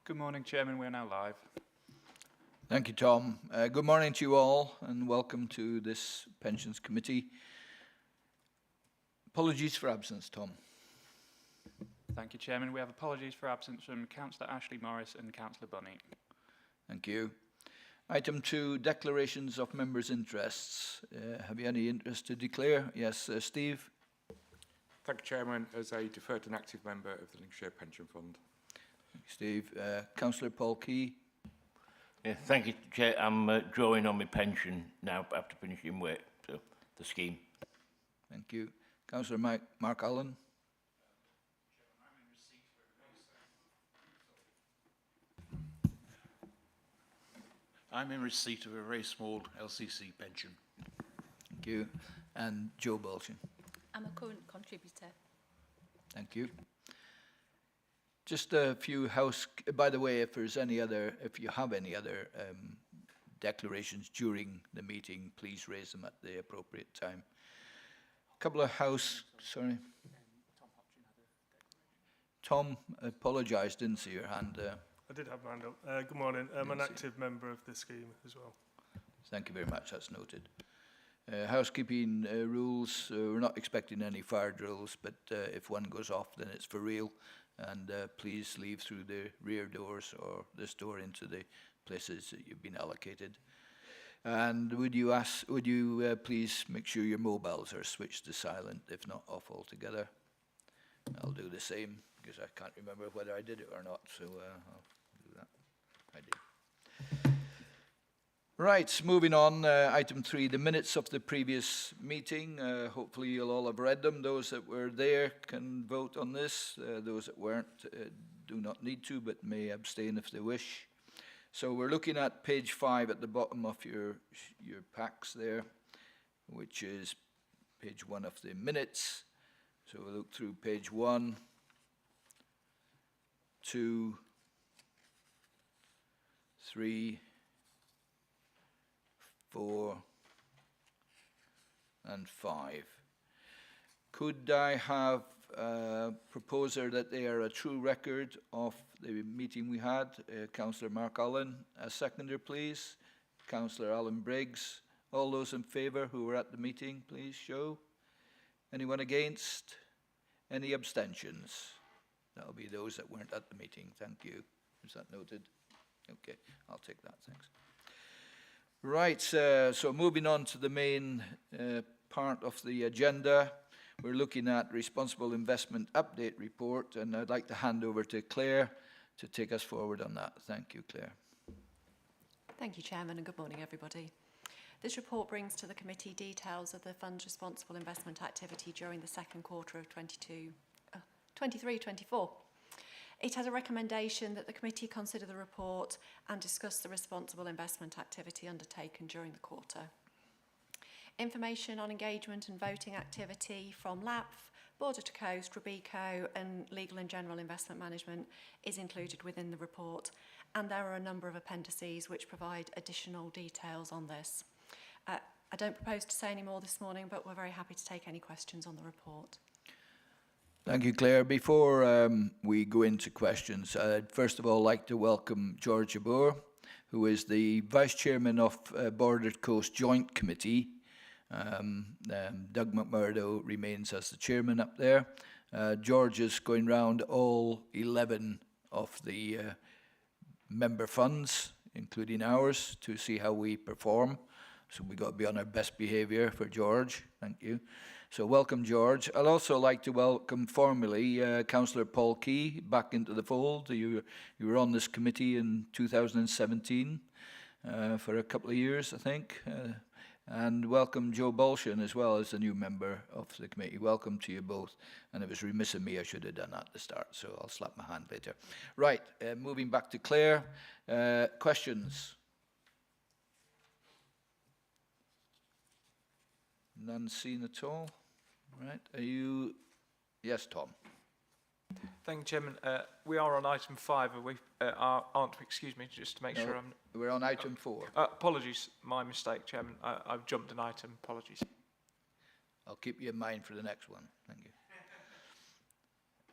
Good morning, Chairman. We're now live. Thank you, Tom. Good morning to you all, and welcome to this Pensions Committee. Apologies for absence, Tom. Thank you, Chairman. We have apologies for absence from Councillor Ashley Morris and Councillor Bunny. Thank you. Item 2, declarations of members' interests. Have you any interest to declare? Yes, Steve. Thank you, Chairman. As a deferred and active member of the Lincolnshire Pension Fund. Thank you, Steve. Councillor Paul Key. Yeah, thank you, Chair. I'm drawing on my pension now after finishing work, so the scheme. Thank you. Councillor Mark Allen. I'm in receipt of a very small LCC pension. Thank you. And Joe Bolshin. I'm a current contributor. Thank you. Just a few by the way, if you have any other declarations during the meeting, please raise them at the appropriate time. A couple of sorry. Tom apologised, didn't see your hand there. I did have my hand up. Good morning. I'm an active member of the scheme as well. Thank you very much, that's noted. Housekeeping rules, we're not expecting any fire drills, but if one goes off, then it's for real. And please leave through the rear doors or this door into the places that you've been allocated. And would you please make sure your mobiles are switched to silent, if not off altogether. I'll do the same, because I can't remember whether I did it or not, so I'll do that. I did. Right, moving on, item 3, the minutes of the previous meeting. Hopefully you'll all have read them. Those that were there can vote on this. Those that weren't do not need to, but may abstain if they wish. So we're looking at page 5 at the bottom of your packs there, which is page 1 of the minutes. So we'll look through page 1, 2, 3, 4, and 5. Could I have a proposer that they are a true record of the meeting we had? Councillor Mark Allen, a seconder, please. Councillor Alan Briggs. All those in favour who were at the meeting, please show. Anyone against? Any abstentions? That'll be those that weren't at the meeting. Thank you. Is that noted? Okay, I'll take that, thanks. Right, so moving on to the main part of the agenda, we're looking at Responsible Investment Update Report, and I'd like to hand over to Claire to take us forward on that. Thank you, Claire. Thank you, Chairman, and good morning, everybody. This report brings to the committee details of the fund's responsible investment activity during the second quarter of 23-24. It has a recommendation that the committee consider the report and discuss the responsible investment activity undertaken during the quarter. Information on engagement and voting activity from LAPF, Border to Coast, Robeco and Legal and General Investment Management is included within the report, and there are a number of appendices which provide additional details on this. I don't propose to say any more this morning, but we're very happy to take any questions on the report. Thank you, Claire. Before we go into questions, I'd first of all like to welcome George Jabbour, who is the Vice Chairman of Border Coast Joint Committee. Doug McMurdo remains as the Chairman up there. George is going round all 11 of the member funds, including ours, to see how we perform. So we've got to be on our best behaviour for George. Thank you. So welcome, George. I'd also like to welcome formally Councillor Paul Key back into the fold. You were on this committee in 2017 for a couple of years, I think. And welcome Joe Bolshin as well as a new member of the committee. Welcome to you both. And it was remiss of me, I should have done that at the start, so I'll slap my hand later. Right, moving back to Claire. Questions? None seen at all. Right, are you? Yes, Tom. Thank you, Chairman. We are on item 5. Aren't we? Excuse me, just to make sure I'm... We're on item 4. Apologies, my mistake, Chairman. I've jumped an item. Apologies. I'll keep you in mind for the next one. Thank you.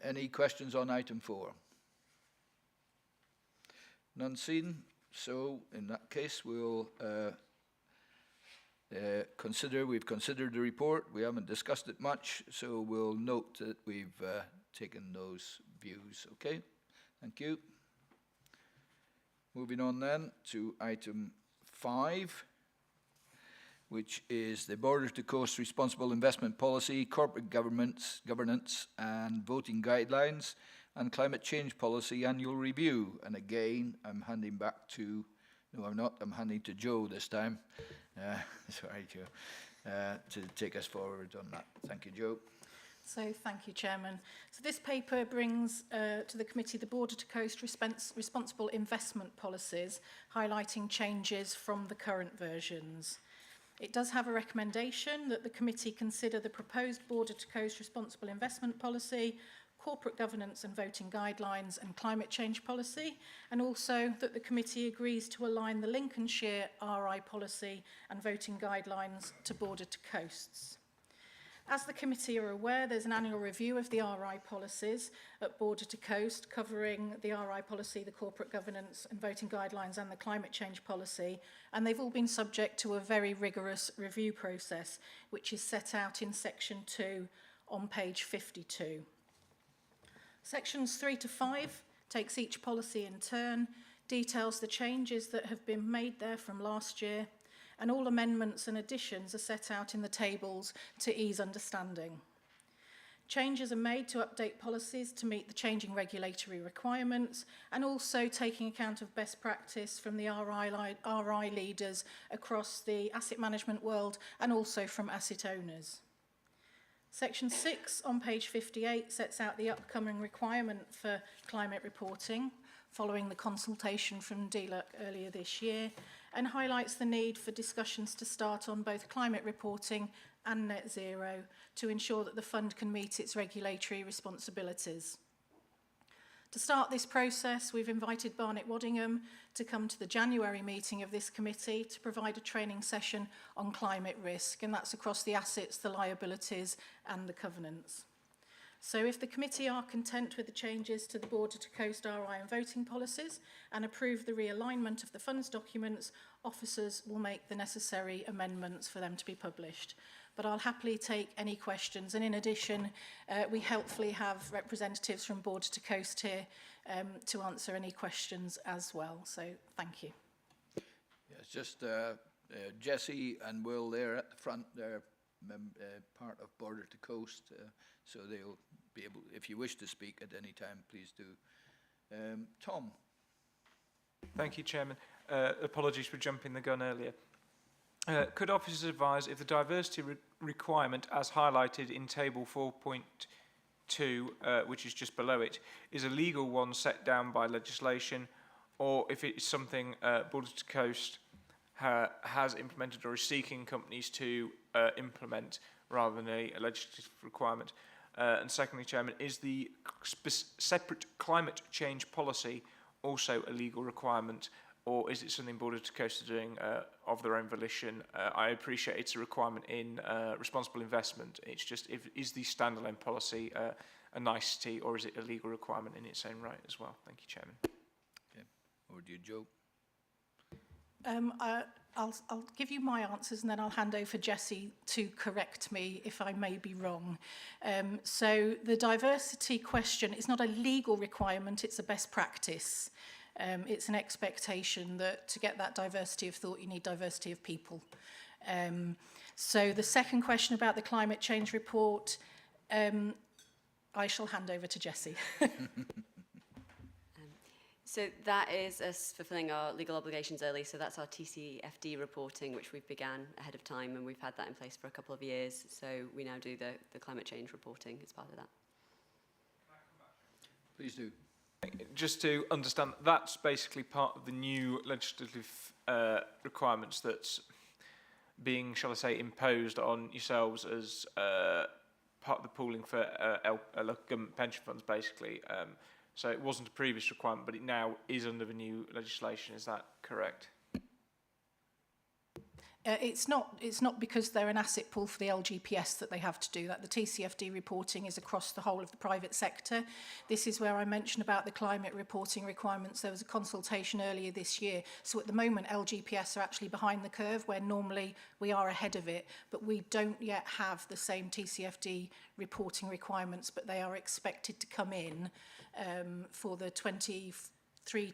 Any questions on item 4? None seen. So in that case, we'll we've considered the report. We haven't discussed it much, so we'll note that we've taken those views. Okay, thank you. Moving on then to item 5, which is the Border to Coast Responsible Investment Policy, Corporate Governance and Voting Guidelines, and Climate Change Policy Annual Review. And again, I'm handing back to, no I'm not, I'm handing to Joe this time. Sorry, Joe, to take us forward on that. Thank you, Joe. So thank you, Chairman. So this paper brings to the committee the Border to Coast Responsible Investment Policies, highlighting changes from the current versions. It does have a recommendation that the committee consider the proposed Border to Coast Responsible Investment Policy, Corporate Governance and Voting Guidelines and Climate Change Policy, and also that the committee agrees to align the Lincolnshire RI policy and voting guidelines to Border to Coasts. As the committee are aware, there's an annual review of the RI policies at Border to Coast, covering the RI policy, the corporate governance and voting guidelines and the climate change policy, and they've all been subject to a very rigorous review process, which is set out in section 2 on page 52. Sections 3 to 5 takes each policy in turn, details the changes that have been made there from last year, and all amendments and additions are set out in the tables to ease understanding. Changes are made to update policies to meet the changing regulatory requirements and also taking account of best practice from the RI leaders across the asset management world and also from asset owners. Section 6 on page 58 sets out the upcoming requirement for climate reporting following the consultation from DLUC earlier this year, and highlights the need for discussions to start on both climate reporting and net zero to ensure that the fund can meet its regulatory responsibilities. To start this process, we've invited Barnett Waddingham to come to the January meeting of this committee to provide a training session on climate risk, and that's across the assets, the liabilities and the covenants. So if the committee are content with the changes to the Border to Coast RI and voting policies and approve the realignment of the funds documents, officers will make the necessary amendments for them to be published. But I'll happily take any questions. And in addition, we helpfully have representatives from Border to Coast here to answer any questions as well. So thank you. Yes, just Jesse and Will there at the front. They're part of Border to Coast, so they'll be able, if you wish to speak at any time, please do. Tom. Thank you, Chairman. Apologies for jumping the gun earlier. Could officers advise if the diversity requirement as highlighted in table 4.2, which is just below it, is a legal one set down by legislation, or if it is something Border to Coast has implemented or is seeking companies to implement rather than a legislative requirement? And secondly, Chairman, is the separate climate change policy also a legal requirement, or is it something Border to Coast are doing of their own volition? I appreciate it's a requirement in responsible investment. It's just, is the standalone policy a nicety, or is it a legal requirement in its own right as well? Thank you, Chairman. Okay. Over to you, Joe. I'll give you my answers and then I'll hand over Jessie to correct me if I may be wrong. So the diversity question is not a legal requirement, it's a best practice. It's an expectation that to get that diversity of thought, you need diversity of people. So the second question about the climate change report, I shall hand over to Jessie. So that is us fulfilling our legal obligations early. So that's our TCFD reporting, which we've began ahead of time, and we've had that in place for a couple of years. So we now do the climate change reporting as part of that. Please do. Just to understand, that's basically part of the new legislative requirements that's being, shall I say, imposed on yourselves as part of the pooling for government pension funds, basically. So it wasn't a previous requirement, but it now is under the new legislation. Is that correct? It's not because they're an asset pool for the LGPS that they have to do that. The TCFD reporting is across the whole of the private sector. This is where I mentioned about the climate reporting requirements. There was a consultation earlier this year. So at the moment, LGPS are actually behind the curve, where normally we are ahead of it, but we don't yet have the same TCFD reporting requirements, but they are expected to come in for the 23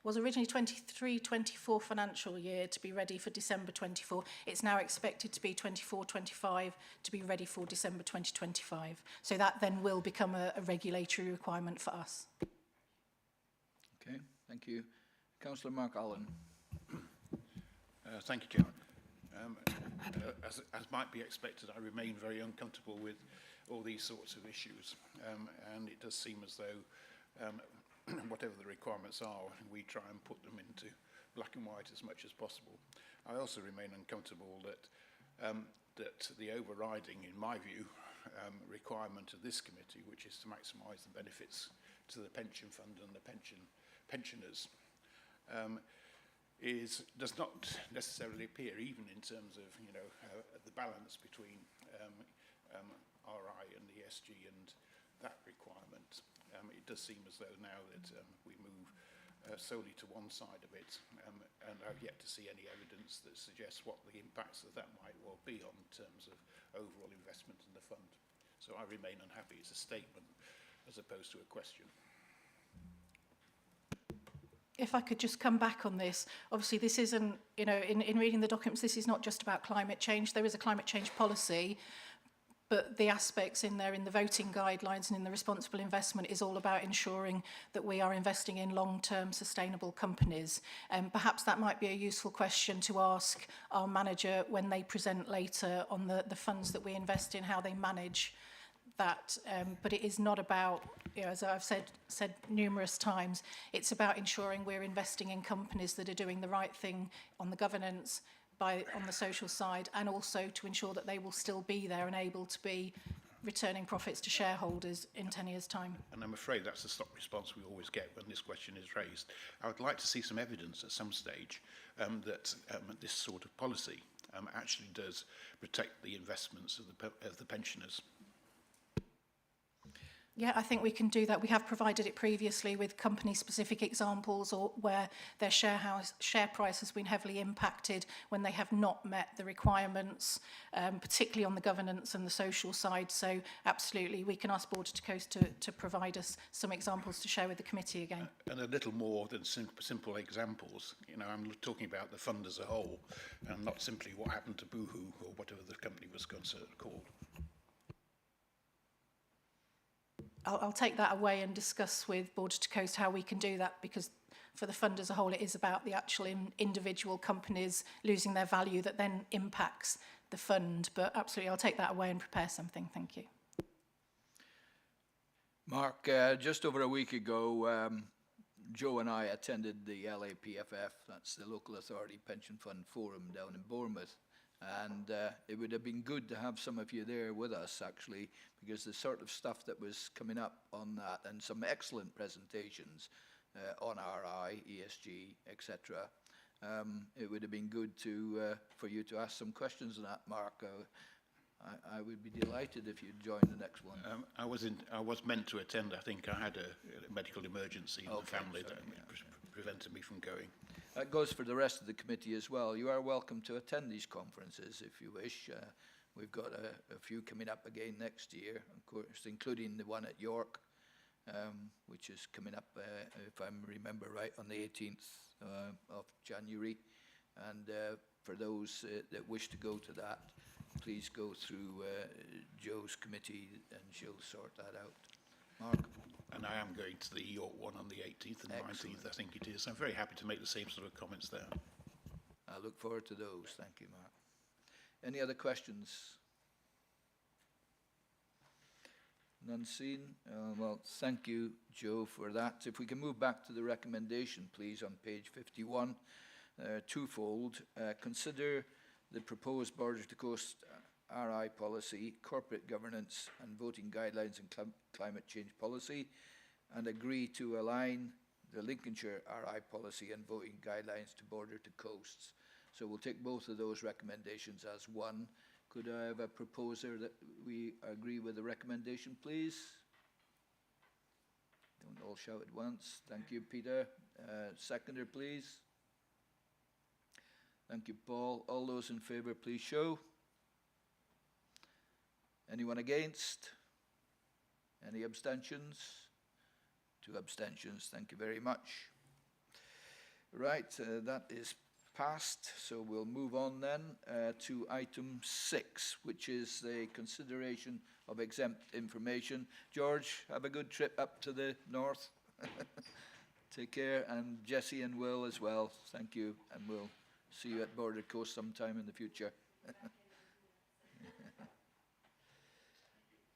was originally 23-24 financial year to be ready for December 24. It's now expected to be 24-25 to be ready for December 2025. So that then will become a regulatory requirement for us. Okay, thank you. Councillor Mark Allen. Thank you, Chairman. As might be expected, I remain very uncomfortable with all these sorts of issues, and it does seem as though whatever the requirements are, we try and put them into black and white as much as possible. I also remain uncomfortable that that the overriding, in my view, requirement of this committee, which is to maximise the benefits to the pension fund and the pensioners, does not necessarily appear, even in terms of the balance between RI and ESG and that requirement. It does seem as though now that we move solely to one side of it, and I've yet to see any evidence that suggests what the impacts of that might well be on terms of overall investment in the fund. So I remain unhappy. It's a statement as opposed to a question. If I could just come back on this, obviously this isn't, in reading the documents, this is not just about climate change. There is a climate change policy, but the aspects in there in the voting guidelines and in the responsible investment is all about ensuring that we are investing in long-term sustainable companies. Perhaps that might be a useful question to ask our manager when they present later on the funds that we invest in, how they manage that. But it is not about, as I've said numerous times, it's about ensuring we're investing in companies that are doing the right thing on the governance, on the social side, and also to ensure that they will still be there and able to be returning profits to shareholders in 10 years' time. And I'm afraid that's the stock response we always get when this question is raised. I would like to see some evidence at some stage that this sort of policy actually does protect the investments of the pensioners. Yeah, I think we can do that. We have provided it previously with company-specific examples, or where their share price has been heavily impacted when they have not met the requirements, particularly on the governance and the social side. So absolutely, we can ask Border to Coast to provide us some examples to share with the committee again. And a little more than simple examples. I'm talking about the fund as a whole, and not simply what happened to Boohoo or whatever the company was called. I'll take that away and discuss with Border to Coast how we can do that, because for the fund as a whole, it is about the actual individual companies losing their value that then impacts the fund. But absolutely, I'll take that away and prepare something. Thank you. Mark, just over a week ago, Joe and I attended the LAPFF, that's the Local Authority Pension Fund Forum down in Bournemouth. And it would have been good to have some of you there with us, actually, because the sort of stuff that was coming up on that, and some excellent presentations on RI, ESG, etc. It would have been good for you to ask some questions on that, Mark. I would be delighted if you'd join the next one. I was meant to attend. I think I had a medical emergency in the family that prevented me from going. That goes for the rest of the committee as well. You are welcome to attend these conferences if you wish. We've got a few coming up again next year, of course, including the one at York, which is coming up, if I remember right, on the 18th of January. And for those that wish to go to that, please go through Joe's committee and she'll sort that out. Mark? And I am going to the York one on the 18th and Excellent. 19th, I think it is. I'm very happy to make the same sort of comments there. I look forward to those. Thank you, Mark. Any other questions? None seen? Well, thank you, Joe, for that. If we can move back to the recommendation, please, on page 51. Twofold. Consider the proposed Border to Coast RI policy, corporate governance and voting guidelines and climate change policy, and agree to align the Lincolnshire RI policy and voting guidelines to Border to Coasts. So we'll take both of those recommendations as one. Could I have a proposer that we agree with the recommendation, please? Don't all shout at once. Thank you, Peter. Seconder, please. Thank you, Paul. All those in favour, please show. Anyone against? Any abstentions? 2 abstentions. Thank you very much. Right, that is passed. So we'll move on then to item 6, which is the consideration of exempt information. George, have a good trip up to the north. Take care, and Jesse and Will as well. Thank you, and we'll see you at Border Coast sometime in the future.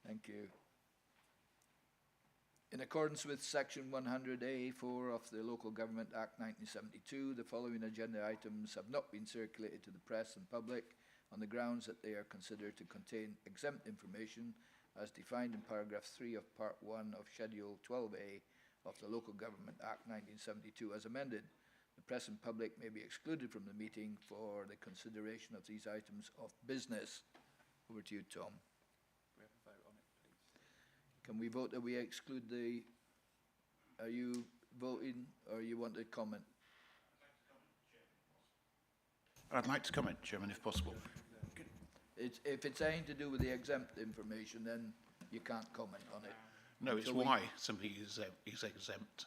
Thank you. In accordance with Section 100A(4) of the Local Government Act 1972, the following agenda items have not been circulated to the press and public on the grounds that they are considered to contain exempt information as defined in paragraph 3 of Part 1 of Schedule 12A of the Local Government Act 1972 as amended. The press and public may be excluded from the meeting for the consideration of these items of business. Over to you, Tom. Can we vote that we exclude the... Are you voting or you want to comment? I'd like to comment, Chairman, if possible. If it's anything to do with the exempt information, then you can't comment on it. No, it's why something is exempt.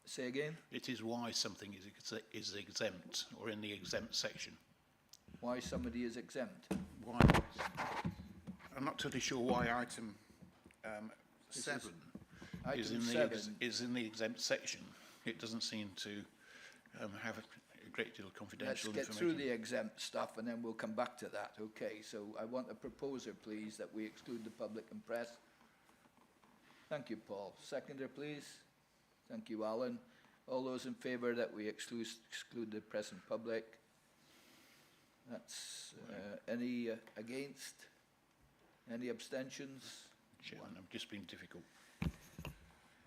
Say again? It is why something is exempt, or in the exempt section. Why somebody is exempt? Why? I'm not totally sure why item 7 is in the exempt section. It doesn't seem to have a great deal of confidential information. Let's get through the exempt stuff and then we'll come back to that. Okay, so I want a proposer, please, that we exclude the public and press. Thank you, Paul. Seconder, please. Thank you, Alan. All those in favour that we exclude the press and public? That's any against? Any abstentions? Chairman, I'm just being difficult.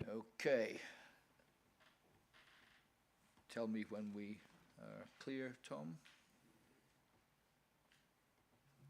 Okay. Tell me when we are clear, Tom.